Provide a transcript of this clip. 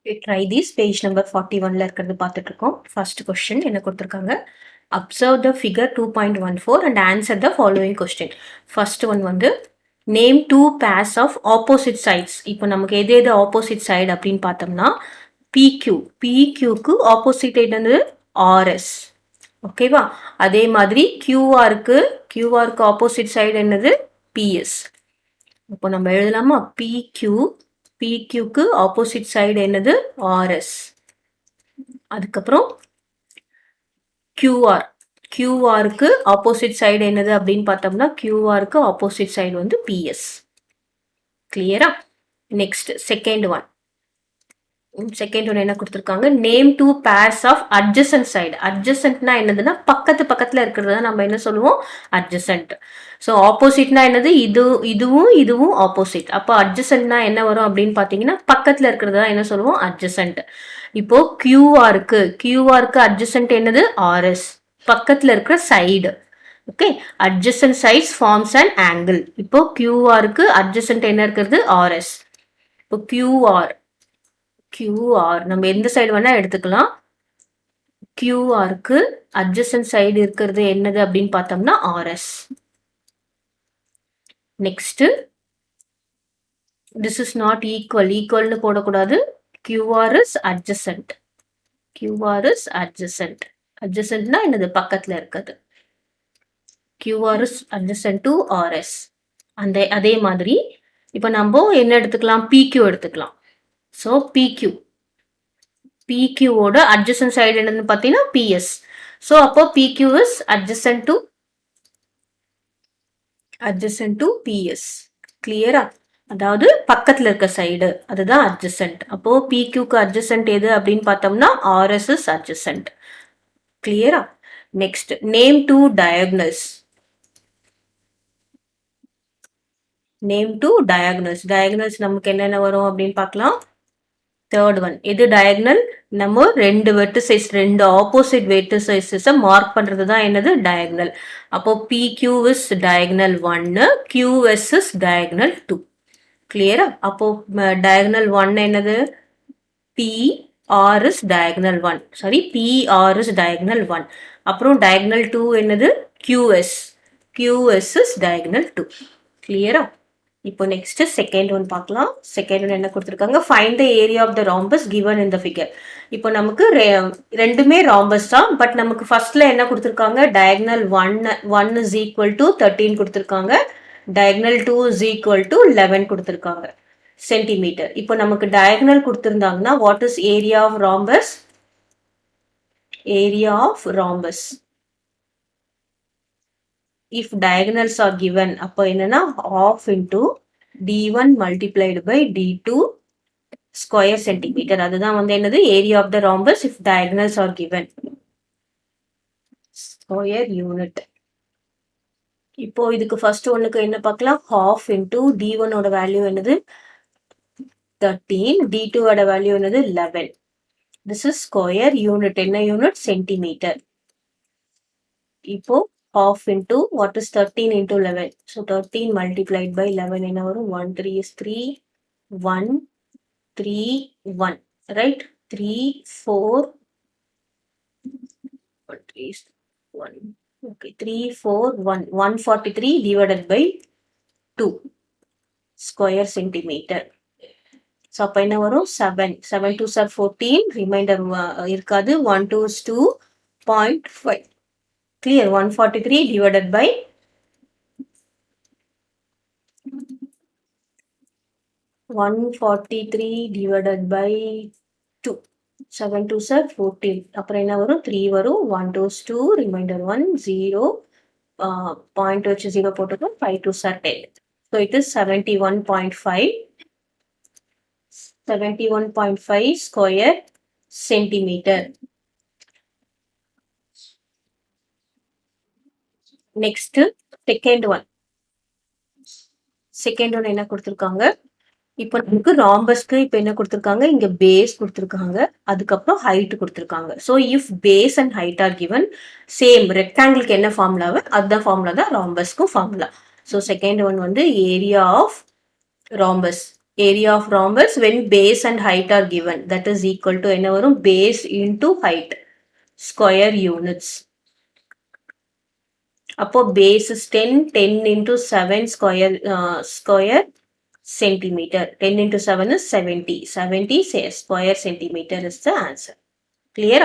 Try this page number 41 இருக்கிறது பார்த்துட்டு இருக்கோம். First question என்ன கொடுத்திருக்காங்க? Observe the figure 2.14 and answer the following question. First one வந்து name two pairs of opposite sides. இப்போ நமக்கு எது எது opposite side அப்படின்னு பார்த்தோம்னா PQ. PQக்கு opposite என்னது RS. ஓகேவா? அதே மாதிரி QRக்கு opposite side என்னது PS. இப்போ நம்ம எழுதலாமா? PQக்கு ஆப்போசிட் சைடு என்னது RS. அதுக்கப்புறம் QRக்கு ஆப்போசிட் சைடு என்னது அப்படின்னு பார்த்தோம்னா QRக்கு ஆப்போசிட் சைடு வந்து PS. கிளியரா? நெக்ஸ்ட் செகண்ட் ஒன் என்ன கொடுத்துருக்காங்க? Name two pairs of adjacent side. அட்ஜசன்ட்னா என்னதுன்னா பக்கத்துல இருக்கிறது நம்ம என்ன சொல்லுவோம்? அட்ஜசன்ட். ஸோ ஆப்போசிட்னா என்னது? இதுவும் ஆப்போசிட். அப்போ அட்ஜசன்ட்னா என்ன வரும் அப்படின்னு பார்த்தீங்கன்னா பக்கத்துல இருக்கிறது தான் என்ன சொல்லுவோம்? அட்ஜசன்ட். இப்போ கியூஆருக்கு அட்ஜசன்ட் என்னது? RS. பக்கத்துல இருக்கிற side. Okay, adjacent sides forms and angle. இப்போ கியூஆருக்கு அட்ஜசன்ட் என்ன இருக்கிறது? RS. இப்போ QR நம்ம எந்த சைடு வேணா எடுத்துக்கலாம். QRக்கு அட்ஜசன்ட் சைடு இருக்கிறது என்னது அப்படின்னு பார்த்தோம்னா RS. Next this is not ஈக்குவல்னு போடக்கூடாது. QR is adjacent. adjacentனா என்னது? பக்கத்துல இருக்குது. QR is adjacent to RS. அதே மாதிரி இப்போ நம்ம என்ன எடுத்துக்கலாம்? PQ எடுத்துக்கலாம். ஸோ PQ ஓட adjacent side என்னன்னு பார்த்தீங்கன்னா PS. ஸோ அப்போ PQ is adjacent to PS. கிளியரா? அதாவது பக்கத்துல இருக்க சைடு அதுதான் adjacent. அப்போ PQக்கு adjacent எது அப்படின்னு பார்த்தோம்னா RS is adjacent. கிளியரா? Next name two diagonals. diagonals நமக்கு என்னென்ன வரும் அப்படின்னு பார்க்கலாம். தேர்ட் ஒன் எது டயகனல்? நம்ம ரெண்டு ஆப்போசிட் வெர்டிசைஸஸை மார்க் பண்றது தான் என்னது? டயகனல். அப்போ PQ is diagonal 1, QS is diagonal 2. கிளியரா? அப்போ diagonal 1 என்னது? PR is diagonal 1. PR is diagonal 1. அப்புறம் diagonal 2 என்னது? QS is diagonal 2. கிளியரா? இப்போ நெக்ஸ்ட் செகண்ட் ஒன் பார்க்கலாம். செகண்ட் ஒன் என்ன கொடுத்துருக்காங்க? Find the area of the rhombus given in the figure. இப்போ நமக்கு ரெண்டுமே ராம்பஸ் தான். பட் நமக்கு ஃபர்ஸ்ட்ல என்ன கொடுத்துருக்காங்க? டயகனல் 1 is equal to 13 கொடுத்துருக்காங்க. டயகனல் 2 is equal to 11 கொடுத்துருக்காங்க சென்டிமீட்டர். இப்போ நமக்கு டயகனல் கொடுத்துருந்தாங்கன்னா what is area of rhombus? If diagonals are given, அப்போ என்னன்னா half into D1 multiplied by D2 square centimeter. அதுதான் வந்து என்னது? Area of the rhombus if diagonals are given. Square unit. இப்போ இதுக்கு ஃபர்ஸ்ட் ஒன்னுக்கு என்ன பார்க்கலாம்? half into D1 ஓட வேல்யூ என்னது? 13. D2 ஓட வேல்யூ என்னது? 11. This is square unit. என்ன யூனிட்? சென்டிமீட்டர். இப்போ half into what is 13 into 11? So 13 multiplied by 11 என்ன வரும்? 1 3 is 3 1 3 1, right? 3 4 1 3 is 1. Okay, 3 4 1 143 divided by 2 square centimeter. So அப்ப என்ன வரும்? 7 2 are 14. ரிமைண்டர் இருக்காது. 1 2 is 2.5. Clear? 143 divided by 2. 7 2 are 14. அப்புறம் என்ன வரும்? 3 வரும். 1 2 is 2. ரிமைண்டர் 1 0. பாயிண்ட் வச்சு 0 போட்டுக்கோம். 5 2 are 10. So it is 71.5. 71.5 square centimeter. Next second one என்ன கொடுத்துருக்காங்க? இப்போ நமக்கு ராம்பஸ்க்கு இப்போ என்ன கொடுத்துருக்காங்க? இங்க பேஸ் கொடுத்துருக்காங்க, அதுக்கப்புறம் ஹைட் கொடுத்துருக்காங்க. So if base and height are given same ரெக்டாங்கிளுக்கு என்ன ஃபார்முலாவோ அதுதான் ஃபார்முலா தான் ராம்பஸ்க்கும் ஃபார்முலா. ஸோ செகண்ட் ஒன் வந்து area of rhombus area of rhombus when base and height are given, that is equal to என்ன வரும், base into height square units. அப்போ base is 10 into 7 square centimeter. 10 into 7 is 70 square centimeter is the answer. Clear?